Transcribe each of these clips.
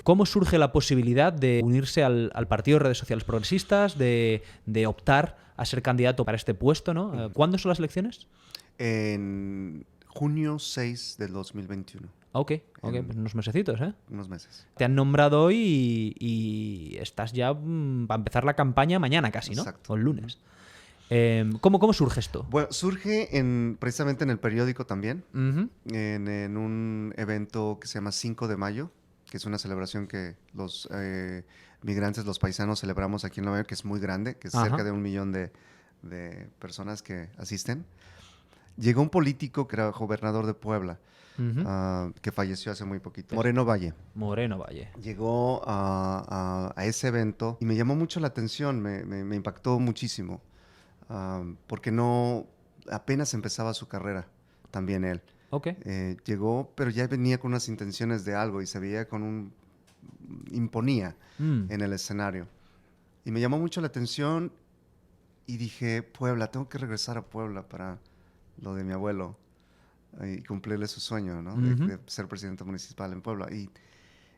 ¿Cómo surge la posibilidad de unirse al Partido de Redes Sociales Progresistas, de optar a ser candidato para este puesto, ¿no? ¿Cuándo son las elecciones? En junio 6 del 2021. Ok, pues unos mesecitos, ¿eh? Unos meses. Te han nombrado hoy y estás ya para empezar la campaña mañana casi, ¿no? Exacto. O el lunes. ¿Cómo surge esto? Bueno, surge precisamente en el periódico también, Uh-huh. en un evento que se llama 5 de mayo, que es una celebración que los migrantes, los paisanos celebramos aquí en Nueva York, que es muy grande, que es cerca de 1 millón de personas que asisten. Llegó un político que era gobernador de Puebla, que falleció hace muy poquito, Moreno Valle. Llegó a ese evento y me llamó mucho la atención, me impactó muchísimo, porque apenas empezaba su carrera, también él. Okay. Llegó, pero ya venía con unas intenciones de algo y se veía imponía en el escenario. Y me llamó mucho la atención y dije, Puebla, tengo que regresar a Puebla para lo de mi abuelo y cumplirle su sueño, ¿no? De ser presidente municipal en Puebla. Y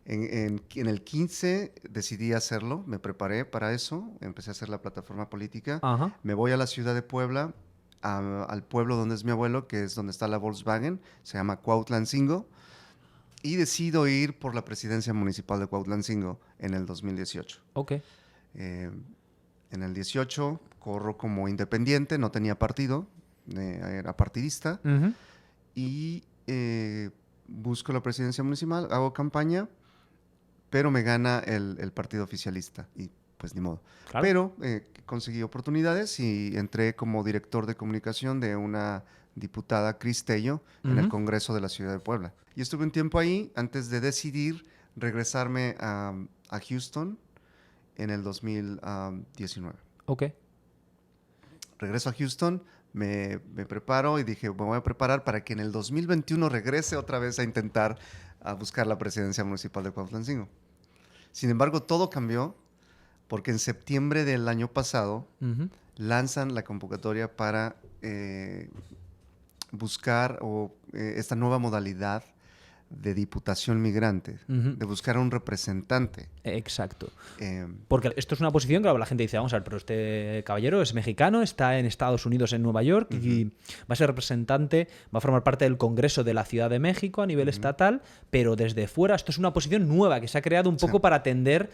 en el 15 decidí hacerlo, me preparé para eso, empecé a hacer la plataforma política. Me voy a la ciudad de Puebla, al pueblo donde es mi abuelo, que es donde está la Volkswagen, se llama Cuautlancingo, y decido ir por la presidencia municipal de Cuautlancingo en el 2018. Okay. En el 18 corro como independiente, no tenía partido, era partidista, y busco la presidencia municipal, hago campaña, pero me gana el partido oficialista y pues ni modo. Claro. Pero conseguí oportunidades y entré como director de comunicación de una diputada, Cris Tello, en el Congreso de la Ciudad de Puebla. Y estuve un tiempo ahí antes de decidir regresarme a Houston en el 2019. Ok. Regreso a Houston, me preparo y dije, me voy a preparar para que en el 2021 regrese otra vez a intentar buscar la presidencia municipal de Cuautlancingo. Sin embargo, todo cambió porque en septiembre del año pasado lanzan la convocatoria para buscar esta nueva modalidad de diputación migrante, de buscar a un representante. Exacto. Porque esto es una posición, claro, la gente dice, vamos a ver, pero este caballero es mexicano, está en Estados Unidos, en Nueva York, y va a ser representante, va a formar parte del Congreso de la Ciudad de México a nivel estatal, pero desde fuera esto es una posición nueva que se ha creado un poco para atender...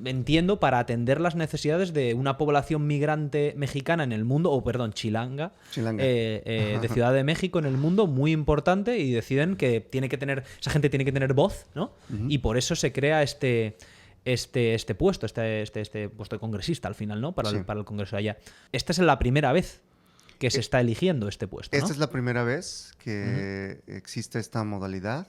Entiendo, para atender las necesidades de una población migrante mexicana en el mundo, chilanga. De Ciudad de México en el mundo, muy importante, y deciden que esa gente tiene que tener voz, ¿no? Y por eso se crea este puesto, este puesto de congresista al final, ¿no? Para el Congreso de allá. Esta es la primera vez que se está eligiendo este puesto, ¿no? Esta es la primera vez que existe esta modalidad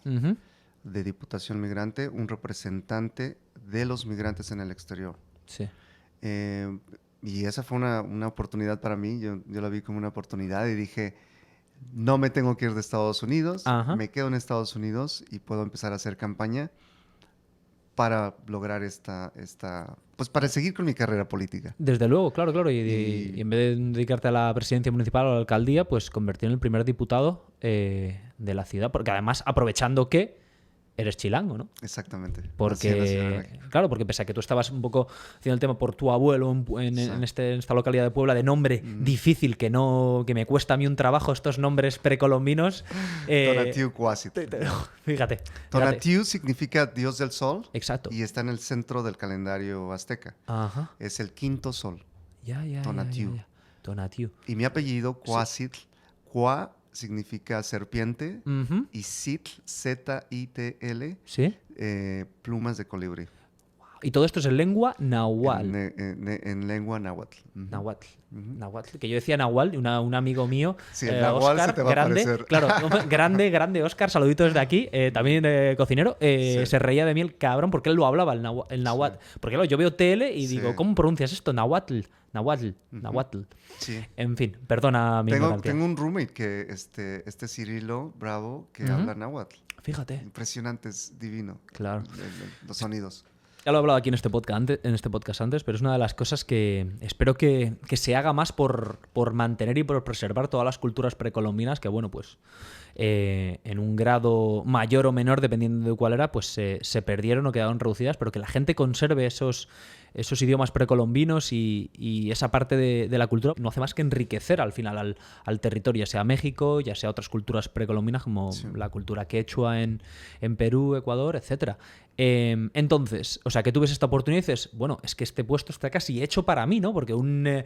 de diputación migrante, un representante de los migrantes en el exterior. Sí. Y esa fue una oportunidad para mí, yo la vi como una oportunidad y dije, no me tengo que ir de Estados Unidos, me quedo en Estados Unidos y puedo empezar a hacer campaña para lograr pues para seguir con mi carrera política. Desde luego, claro. Y en vez de dedicarte a la presidencia municipal o a la alcaldía, pues convertir en el primer diputado de la ciudad, porque además aprovechando que eres chilango, ¿no? Exactamente. Porque, claro, porque pese a que tú estabas un poco haciendo el tema por tu abuelo en esta localidad de Puebla, de nombre difícil, que me cuesta a mí un trabajo estos nombres precolombinos. Tonatiuh Cuauhcitl. Fíjate. Tonatiuh significa Dios del Sol. Exacto. Y está en el centro del calendario azteca. Ajá. Es el quinto sol. Tonatiuh. Tonatiuh. Y mi apellido, Cuauhcitl, significa serpiente, y Citl, Z-I-T-L, plumas de colibrí. Y todo esto es en lengua náhuatl. En lengua náhuatl. Náhuatl. Que yo decía náhuatl, un amigo mío, el náhuatl Óscar, se te va grande, a parecer. Claro, grande Óscar, saludito desde aquí, también cocinero, se reía de mí el cabrón porque él lo hablaba, el náhuatl. Porque claro, yo veo tele y digo, ¿cómo pronuncias esto? Náhuatl. Sí. En fin, perdona mi ignorancia. Tengo un roommate que este Cirilo Bravo que habla náhuatl. Fíjate. Impresionante, es divino. Claro. Los sonidos. Ya lo he hablado aquí en este podcast antes, pero es una de las cosas que espero que se haga más por mantener y por preservar todas las culturas precolombinas que, bueno, pues en un grado mayor o menor, dependiendo de cuál era, pues se perdieron o quedaron reducidas, pero que la gente conserve esos idiomas precolombinos y esa parte de la cultura no hace más que enriquecer al final al territorio, ya sea México, ya sea otras culturas precolombinas como la cultura quechua en Perú, Ecuador, etcétera. Entonces, o sea, que tú ves esta oportunidad y dices, bueno, es que este puesto está casi hecho para mí, ¿no? Porque una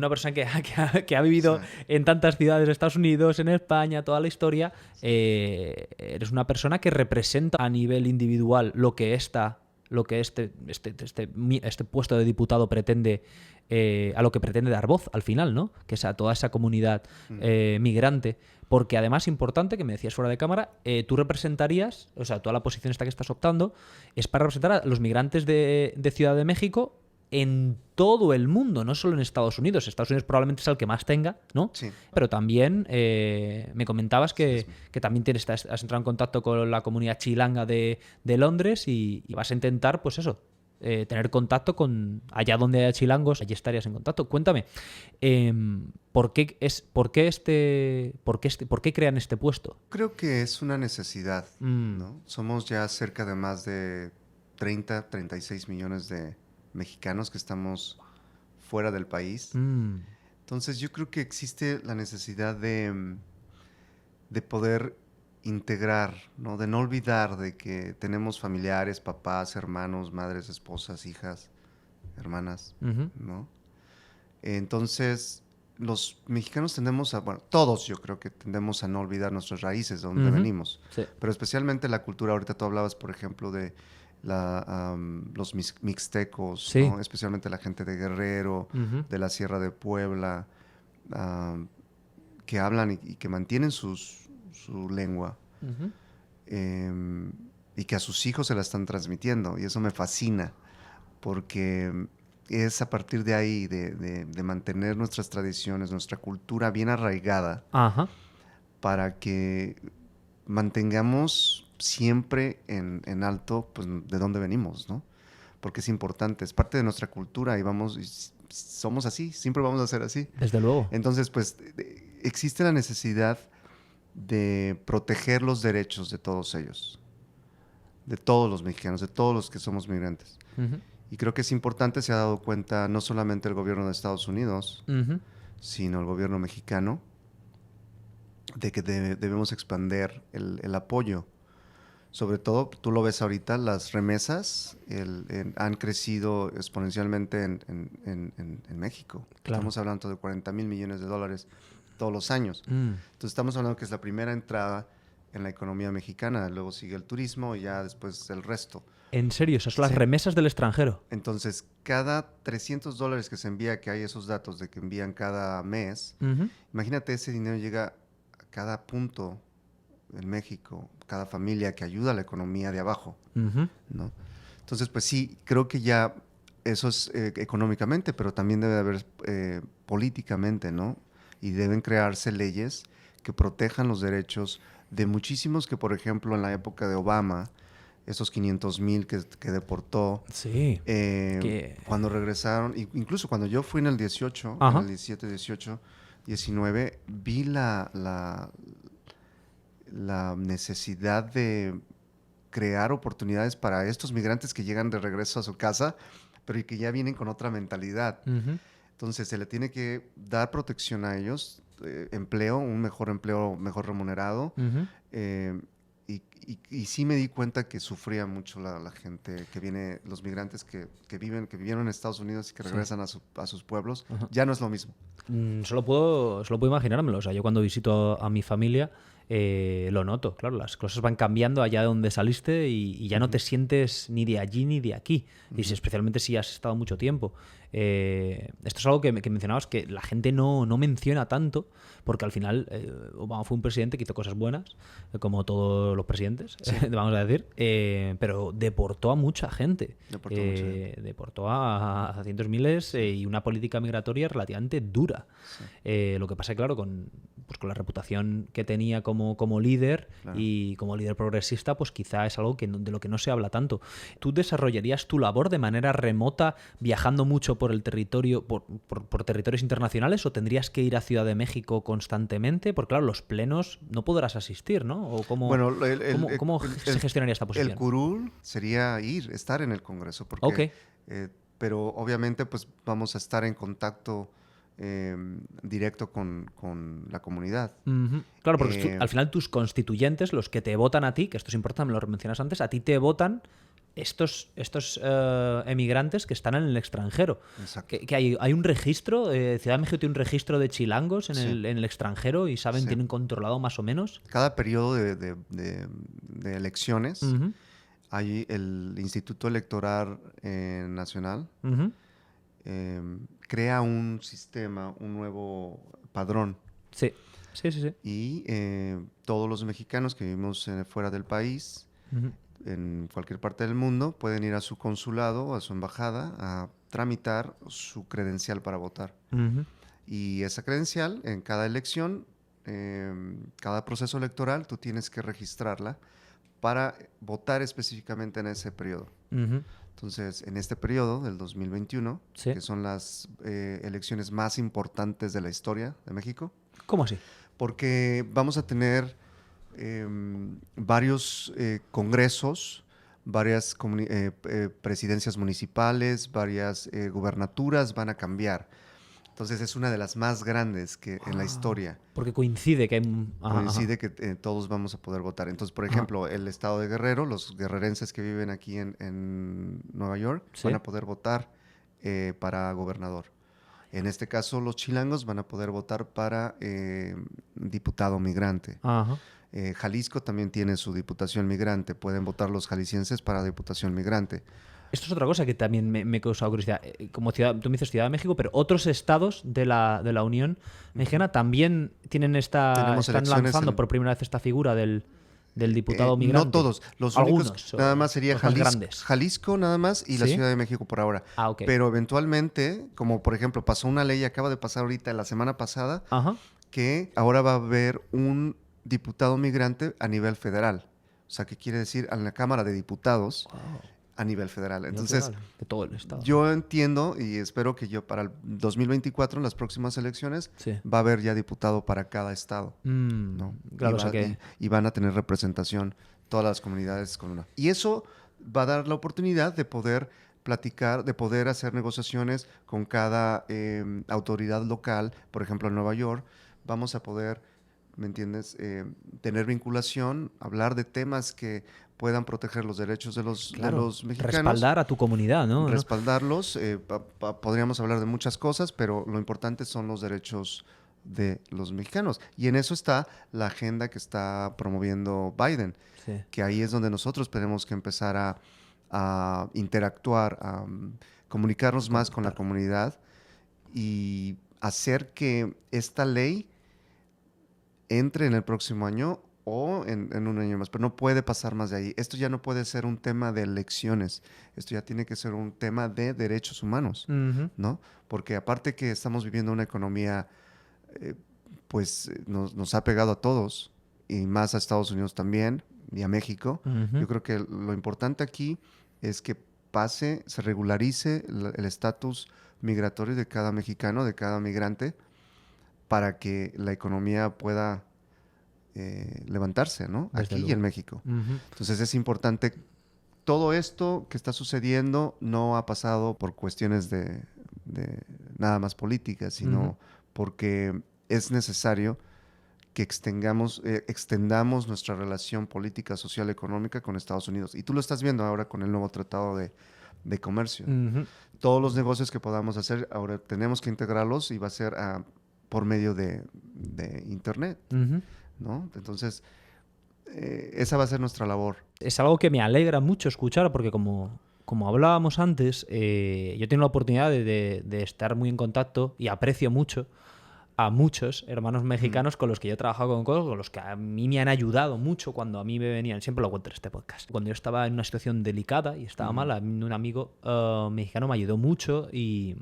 persona que ha vivido en tantas ciudades de Estados Unidos, en España, toda la historia, eres una persona que representa a nivel individual lo que este puesto de diputado pretende, a lo que pretende dar voz al final, ¿no? Que es a toda esa comunidad migrante. Porque además, importante, que me decías fuera de cámara, tú representarías, o sea, toda la posición esta que estás optando, es para representar a los migrantes de Ciudad de México en todo el mundo, no solo en Estados Unidos. Estados Unidos probablemente es el que más tenga, ¿no? Sí. Pero también me comentabas que también has entrado en contacto con la comunidad chilanga de Londres y vas a intentar, pues eso, tener contacto con allá donde haya chilangos, allí estarías en contacto. Cuéntame, ¿por qué crean este puesto? Creo que es una necesidad, ¿no? Somos ya cerca de más de 36 millones de mexicanos que estamos fuera del país. Entonces yo creo que existe la necesidad de poder integrar, ¿no? De no olvidar de que tenemos familiares, papás, hermanos, madres, esposas, hijas, hermanas, ¿no? Entonces, los mexicanos tendemos a, bueno, todos yo creo que tendemos a no olvidar nuestras raíces, de donde venimos. Sí. Pero especialmente la cultura, ahorita tú hablabas, por ejemplo, de los mixtecos, sí, ¿no? Especialmente la gente de Guerrero, de la Sierra de Puebla, que hablan y que mantienen su lengua, y que a sus hijos se la están transmitiendo, y eso me fascina, porque es a partir de ahí, de mantener nuestras tradiciones, nuestra cultura bien arraigada, para que mantengamos siempre en alto, pues, de dónde venimos, ¿no? Porque es importante, es parte de nuestra cultura y somos así, siempre vamos a ser así. Desde luego. Entonces, pues, existe la necesidad de proteger los derechos de todos ellos, de todos los mexicanos, de todos los que somos migrantes. Y creo que es importante, se ha dado cuenta no solamente el gobierno de Estados Unidos, sino el gobierno mexicano, de que debemos expandir el apoyo. Sobre todo, tú lo ves ahorita, las remesas han crecido exponencialmente en México. Claro. Estamos hablando de $40 mil millones todos los años. Entonces estamos hablando que es la primera entrada en la economía mexicana, luego sigue el turismo y ya después el resto. ¿En serio? Esas son las remesas del extranjero. Entonces, cada $300 que se envía, que hay esos datos de que envían cada mes, imagínate, ese dinero llega a cada punto en México, cada familia que ayuda a la economía de abajo, ¿no? Entonces, pues sí, creo que ya eso es económicamente, pero también debe haber políticamente, ¿no? Y deben crearse leyes que protejan los derechos de muchísimos que, por ejemplo, en la época de Obama, esos 500,000 que deportó, cuando regresaron, incluso cuando yo fui en el 18, en el 17, 18, 19, vi la necesidad de crear oportunidades para estos migrantes que llegan de regreso a su casa, pero y que ya vienen con otra mentalidad. Entonces se le tiene que dar protección a ellos, empleo, un mejor empleo, mejor remunerado. Y sí me di cuenta que sufría mucho la gente que viene, los migrantes que vivieron en Estados Unidos y que regresan a sus pueblos. Ya no es lo mismo. Solo puedo imaginármelo. O sea, yo cuando visito a mi familia lo noto. Claro, las cosas van cambiando allá de donde saliste y ya no te sientes ni de allí ni de aquí. Y especialmente si has estado mucho tiempo. Esto es algo que mencionabas que la gente no menciona tanto, porque al final Obama fue un presidente que hizo cosas buenas, como todos los presidentes, vamos a decir, pero deportó a mucha gente. Deportó a cientos miles y una política migratoria relativamente dura. Lo que pasa, claro, con pues con la reputación que tenía como líder, Claro. y como líder progresista, pues quizá es algo de lo que no se habla tanto. ¿Tú desarrollarías tu labor de manera remota, viajando mucho por el territorio, por territorios internacionales, o tendrías que ir a Ciudad de México constantemente? Porque claro, los plenos no podrás asistir, ¿no? ¿O Bueno, cómo se gestionaría esta posición? El curul sería estar en el Congreso, porque, Ok. pero obviamente pues vamos a estar en contacto directo con la comunidad. Uh-huh. Claro, porque al final tus constituyentes, los que te votan a ti, que esto es importante, me lo mencionas antes, a ti te votan estos emigrantes que están en el extranjero. Exacto. Que hay un registro, Ciudad de México tiene un registro de chilangos en, Sí. en el extranjero, y saben, Sí. tienen controlado más o menos. Cada periodo de elecciones, Uh-huh. hay el Instituto Electoral Nacional, Uh-huh. crea un sistema, un nuevo padrón. Sí. Y todos los mexicanos que vivimos fuera del país, Uh-huh. en cualquier parte del mundo, pueden ir a su consulado o a su embajada a tramitar su credencial para votar. Uh-huh. Y esa credencial, en cada elección, cada proceso electoral, tú tienes que registrarla para votar específicamente en ese periodo. Uh-huh. Entonces, en este periodo del 2021, sí. que son las elecciones más importantes de la historia de México. ¿Cómo así? Porque vamos a tener varios congresos, varias presidencias municipales, varias gubernaturas van a cambiar. Entonces es una de las más grandes en la historia. Porque coincide que hay... Coincide que todos vamos a poder votar. Entonces, por ejemplo, el estado de Guerrero, los guerrerenses que viven aquí en Nueva York, ¿sí? van a poder votar para gobernador. En este caso, los chilangos van a poder votar para diputado migrante. Ajá. Jalisco también tiene su diputación migrante. Pueden votar los jaliscienses para diputación migrante. Esto es otra cosa que también me causa curiosidad. Como ciudad, tú me dices Ciudad de México, pero otros estados de la Unión Mexicana también tienen están lanzando por primera vez esta figura del diputado migrante. No todos. Los únicos nada más sería Jalisco nada más y la Ciudad de México por ahora. Okay. Pero eventualmente, como por ejemplo pasó una ley, acaba de pasar ahorita la semana pasada, que ahora va a haber un diputado migrante a nivel federal. O sea, ¿qué quiere decir? En la Cámara de Diputados. Wow. A nivel federal. Entonces, de todo el estado. Yo entiendo y espero que para el 2024, en las próximas elecciones, va a haber ya diputado para cada estado. ¿no? Claro, y van a tener representación todas las comunidades con una. Y eso va a dar la oportunidad de poder platicar, de poder hacer negociaciones con cada autoridad local. Por ejemplo, en Nueva York, vamos a poder, ¿me entiendes?, tener vinculación, hablar de temas que puedan proteger los derechos de los mexicanos. Respaldar a tu comunidad, ¿no? Respaldarlos. Podríamos hablar de muchas cosas, pero lo importante son los derechos de los mexicanos. Y en eso está la agenda que está promoviendo Biden, que ahí es donde nosotros tenemos que empezar a interactuar, a comunicarnos más con la comunidad y hacer que esta ley entre en el próximo año o en un año más, pero no puede pasar más de ahí. Esto ya no puede ser un tema de elecciones, esto ya tiene que ser un tema de derechos humanos, ¿no? Porque aparte que estamos viviendo una economía, pues nos ha pegado a todos, y más a Estados Unidos también, y a México. Yo creo que lo importante aquí es que se regularice el estatus migratorio de cada mexicano, de cada migrante, para que la economía pueda levantarse, ¿no? Desde aquí y en México. Entonces es importante. Todo esto que está sucediendo no ha pasado por cuestiones de nada más políticas, sino porque es necesario que extendamos nuestra relación política, social, económica con Estados Unidos. Y tú lo estás viendo ahora con el nuevo tratado de comercio. Todos los negocios que podamos hacer, ahora tenemos que integrarlos y va a ser por medio de Internet. ¿No? Entonces, esa va a ser nuestra labor. Es algo que me alegra mucho escuchar porque como hablábamos antes, yo tengo la oportunidad de estar muy en contacto y aprecio mucho a muchos hermanos mexicanos con los que yo he trabajado con los que a mí me han ayudado mucho cuando a mí me venían, siempre lo cuento en este podcast, cuando yo estaba en una situación delicada y estaba mal, un amigo mexicano me ayudó mucho y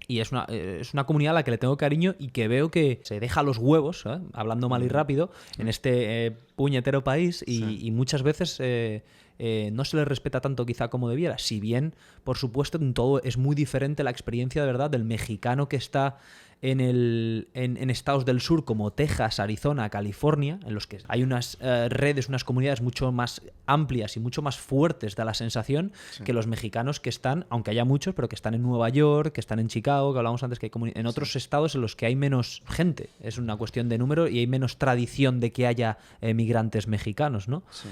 Y es una comunidad a la que le tengo cariño y que veo que se deja los huevos, hablando mal y rápido, en este puñetero país y muchas veces no se le respeta tanto quizá como debiera. Si bien, por supuesto, en todo es muy diferente la experiencia de verdad del mexicano que está en estados del sur como Texas, Arizona, California, en los que hay unas redes, unas comunidades mucho más amplias y mucho más fuertes, da la sensación, que los mexicanos que están, aunque haya muchos, pero que están en Nueva York, que están en Chicago, que hablábamos antes, que hay en otros estados en los que hay menos gente. Es una cuestión de número y hay menos tradición de que haya migrantes mexicanos, ¿no? Sí.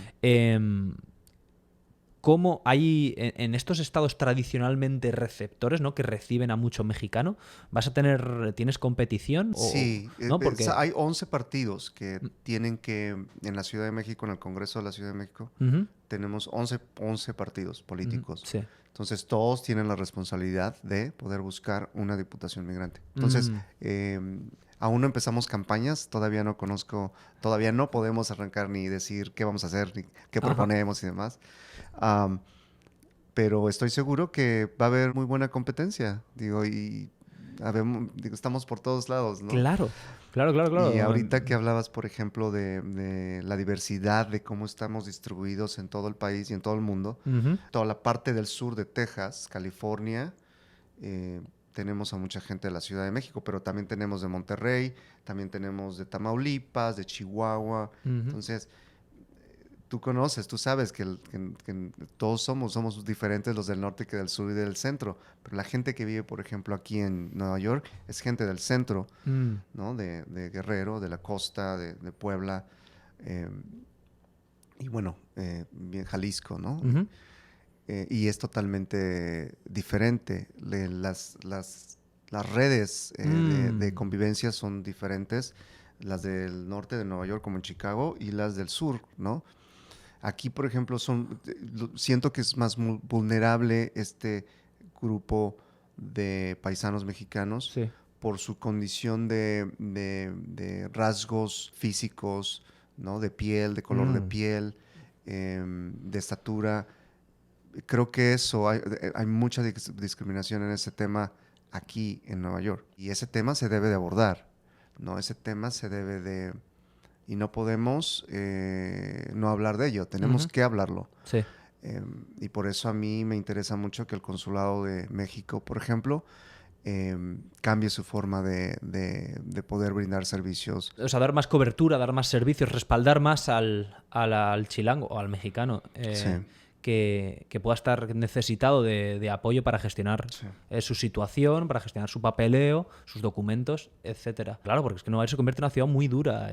Cómo hay en estos estados tradicionalmente receptores, ¿no? Que reciben a mucho mexicano, ¿tienes competición? Sí, ¿no? Porque hay 11 partidos que tienen que, en la Ciudad de México, en el Congreso de la Ciudad de México, tenemos 11 partidos políticos. Sí. Entonces, todos tienen la responsabilidad de poder buscar una diputación migrante. Entonces, aún no empezamos campañas, todavía no podemos arrancar ni decir qué vamos a hacer, ni qué proponemos y demás. Pero estoy seguro que va a haber muy buena competencia, estamos por todos lados, ¿no? Claro. Y ahorita que hablabas, por ejemplo, de la diversidad, de cómo estamos distribuidos en todo el país y en todo el mundo, toda la parte del sur de Texas, California, tenemos a mucha gente de la Ciudad de México, pero también tenemos de Monterrey, también tenemos de Tamaulipas, de Chihuahua. Entonces, tú sabes que todos somos diferentes los del norte que del sur y del centro, pero la gente que vive, por ejemplo, aquí en Nueva York es gente del centro, ¿no? De Guerrero, de la costa, de Puebla, y bueno, bien Jalisco, ¿no? Y es totalmente diferente. Las redes de convivencia son diferentes, las del norte de Nueva York como en Chicago y las del sur, ¿no? Aquí, por ejemplo, siento que es más vulnerable este grupo de paisanos mexicanos por su condición de rasgos físicos, ¿no? De piel, de color de piel, de estatura. Creo que hay mucha discriminación en ese tema aquí en Nueva York. Y ese tema se debe de abordar, ¿no? Ese tema se debe de... Y no podemos no hablar de ello, tenemos que hablarlo. Sí. Y por eso a mí me interesa mucho que el Consulado de México, por ejemplo, cambie su forma de poder brindar servicios. O sea, dar más cobertura, dar más servicios, respaldar más al chilango o al mexicano. Que pueda estar necesitado de apoyo para gestionar su situación, para gestionar su papeleo, sus documentos, etcétera. Claro, porque es que Nueva York se convierte en una ciudad muy dura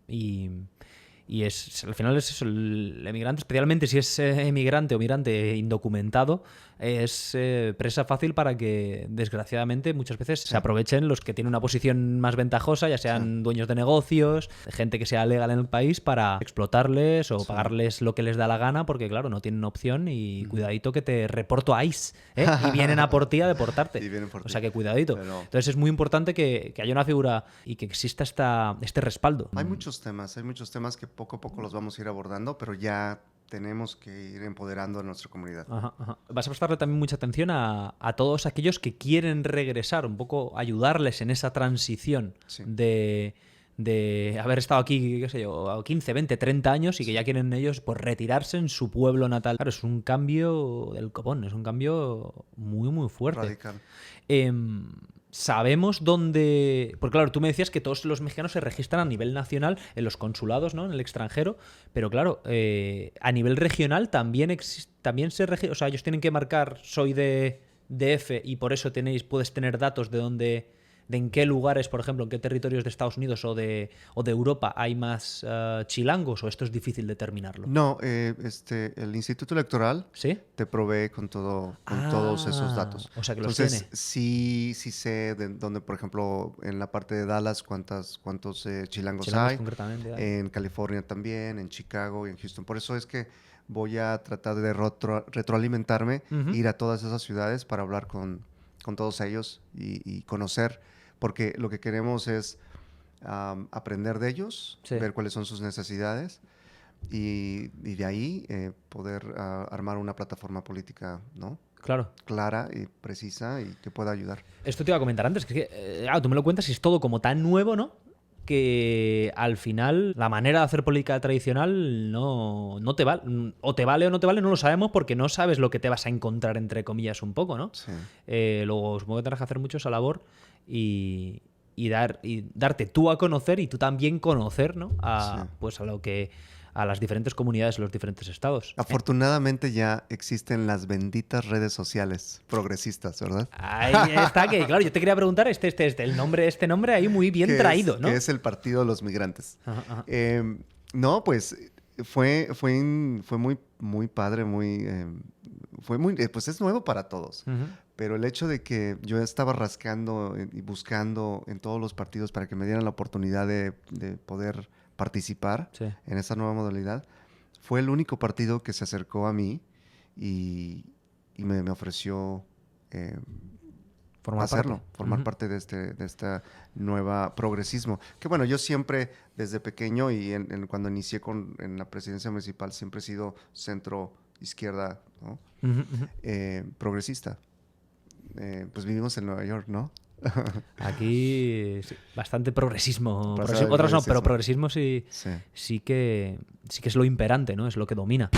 y al final es eso, el emigrante, especialmente si es emigrante o migrante indocumentado, es presa fácil para que, desgraciadamente, muchas veces se aprovechen los que tienen una posición más ventajosa, ya sean dueños de negocios, gente que sea legal en el país, para explotarles o pagarles lo que les da la gana, porque, claro, no tienen opción y cuidadito que te reporto a ICE, y vienen a por ti a deportarte. O sea que cuidadito. Pero... Entonces es muy importante que haya una figura y que exista este respaldo. Hay muchos temas que poco a poco los vamos a ir abordando, pero ya tenemos que ir empoderando a nuestra comunidad. Vas a prestarle también mucha atención a todos aquellos que quieren regresar, un poco ayudarles en esa transición de haber estado aquí, qué sé yo, 15, 20, 30 años y que ya quieren ellos pues retirarse en su pueblo natal. Claro, es un cambio del copón, es un cambio muy, muy fuerte. Radical. Sabemos dónde... Porque claro, tú me decías que todos los mexicanos se registran a nivel nacional en los consulados, ¿no? En el extranjero. Pero claro, a nivel regional también se registra... O sea, ellos tienen que marcar soy de DF y por eso puedes tener datos de en qué lugares, por ejemplo, en qué territorios de Estados Unidos o de Europa hay más chilangos, o esto es difícil determinarlo. No, el Instituto Electoral te provee con todos esos datos. O sea que Entonces, los tiene. Sí sé de dónde, por ejemplo, en la parte de Dallas, cuántos chilangos hay. Concretamente hay. En California también, en Chicago y en Houston. Por eso es que voy a tratar de retroalimentarme, ir a todas esas ciudades para hablar con todos ellos y conocer, porque lo que queremos es aprender de ellos, ver cuáles son sus necesidades, y de ahí poder armar una plataforma política, ¿no? Claro. Clara y precisa y que pueda ayudar. Esto te iba a comentar antes, que tú me lo cuentas y es todo como tan nuevo, ¿no? Que al final la manera de hacer política tradicional no te vale. O te vale o no te vale, no lo sabemos porque no sabes lo que te vas a encontrar, entre comillas, un poco, ¿no? Sí. Luego supongo que tendrás que hacer mucho esa labor y darte tú a conocer y tú también conocer, ¿no? Pues a las diferentes comunidades, los diferentes estados. Afortunadamente ya existen las benditas redes sociales progresistas, ¿verdad? Ahí está, que claro, yo te quería preguntar este nombre ahí muy bien traído, ¿no? Que es el Partido de los Migrantes. Ajá. No, pues fue muy padre, pues es nuevo para todos. Uh-huh. Pero el hecho de que yo estaba rascando y buscando en todos los partidos para que me dieran la oportunidad de poder participar en esa nueva modalidad, fue el único partido que se acercó a mí y me ofreció formar parte de esta nueva progresismo. Que bueno, yo siempre desde pequeño y cuando inicié en la presidencia municipal siempre he sido centro izquierda, ¿no? Progresista. Pues vivimos en Nueva York, ¿no? Aquí sí, bastante progresismo. Otras no, pero progresismo sí que es lo imperante, ¿no? Es lo que domina.